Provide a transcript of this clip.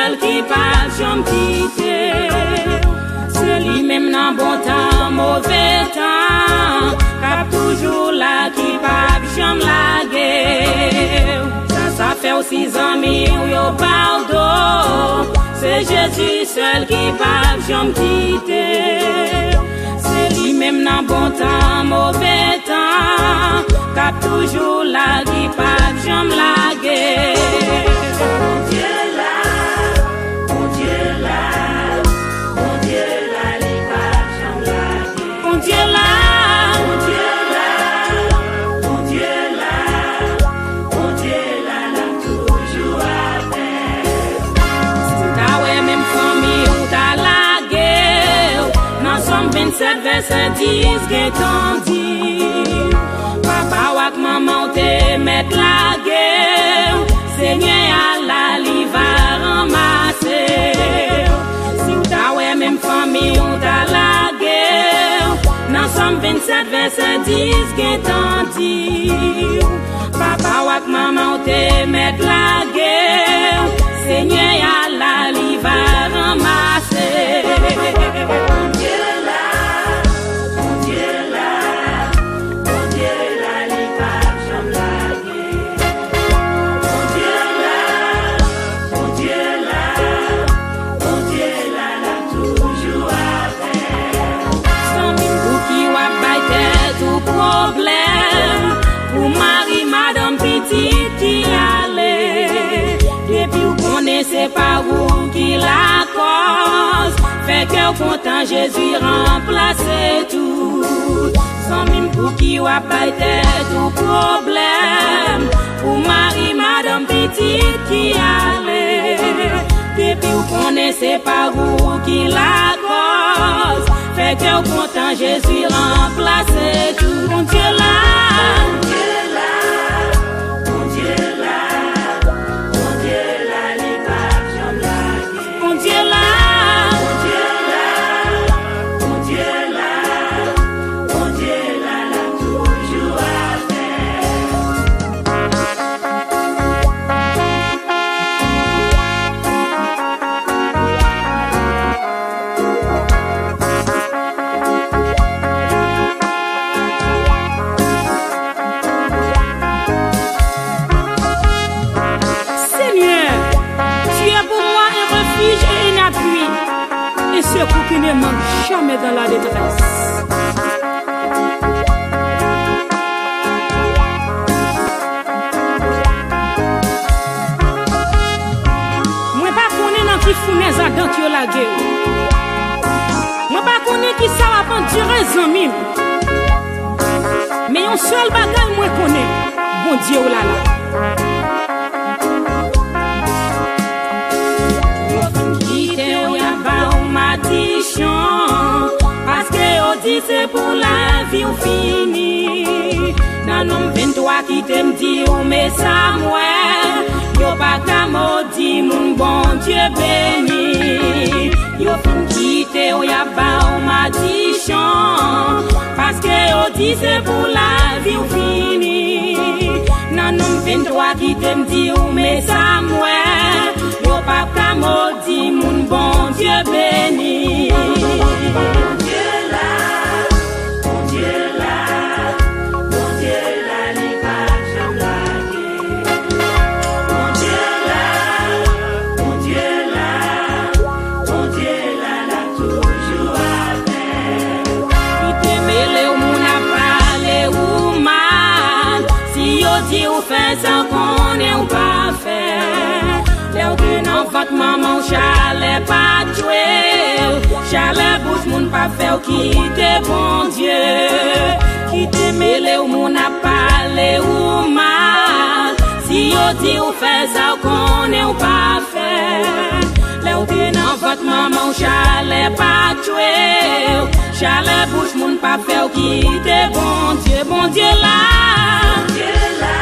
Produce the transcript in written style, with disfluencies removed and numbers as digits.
seul qui pas jamais quitté. C'est lui-même dans bon temps, mauvais temps, cap toujours là qui pas jamais lagué. Ça fait aussi amis ou yo pardon. C'est Jésus seul qui pas jamais quitté. C'est lui-même dans bon temps, mauvais temps, cap toujours là qui pas jamais lagué. Mon Dieu là, mon Dieu là, mon Dieu là, il pas jamais lagué. Mon Dieu là, mon Dieu là, mon Dieu là, mon Dieu là, là toujours avec. Si t'as ouais même famille ou t'as lagué, dans Somme 27 verset 10 qu'est on dit. Papa ou ak maman ou te met la guerre, Seigneur Allah li va ramasser. Si ou ta ouais même famille ou ta la guerre, dans Somme 27 verset 10 qu'est on dit. Papa ou ak maman ou te met la guerre, Seigneur Allah li va ramasser. Mon Dieu là, mon Dieu là, mon Dieu là, li pas jamais lagué. Mon Dieu là, mon Dieu là, mon Dieu là, là toujours avec. Sans mine qui wa baille tout problème, pour Marie madame petite qui allait. Depuis vous connaissez pas où qui la cause, fait que content Jésus remplace tout. Sans même pour qui ou a pas tout problème, pour Marie madame petite qui allait. Depuis vous connaissez pas où qui la cause, fait que content Jésus remplace tout. Mon Dieu là, mon Dieu là, mon Dieu là, mon Dieu là, li pas jamais lagué. Mon Dieu là, mon Dieu là, mon Dieu là, mon Dieu là, là toujours Seigneur, tu es pour moi un refuge et un appui, et secours qui ne manque jamais dans la détresse. Moi pas connais dans qui fournaise à dent qui la guerre. Moi pas connais qui ça va prendre durer amis. Mais un seul bagage moi connais, bon Dieu là là. Parce que on dit c'est pour la vie ou fini. Dans nom 23 qui t'aime dit ou mais ça moi, yo pas qu'à maudit mon bon Dieu béni. Yo fin quitter ou y'a pas ou maldiction. Parce que on dit c'est pour la vie ou fini. Dans nom 23 qui t'aime dit ou mais ça moi, yo pas qu'à maudit mon bon Dieu béni. Mon Dieu là, mon Dieu là, mon Dieu là, li pas jamais lagué. Mon Dieu là, mon Dieu là, mon Dieu là, là toujours avec. Il te mêlé ou moun a parlé ou mal, si yo dit ou fait ça qu'on est ou pas fait. L'heure que dans votre maman chalet pas tué, chalet bouche moun pas fait qui te bon Dieu, qui te mêlé ou moun a parlé ou mal, si yo dit ou fait ça qu'on est ou pas fait. L'heure que dans votre maman chalet pas tué, chalet bouche moun pas fait qui te bon Dieu là, mon Dieu là.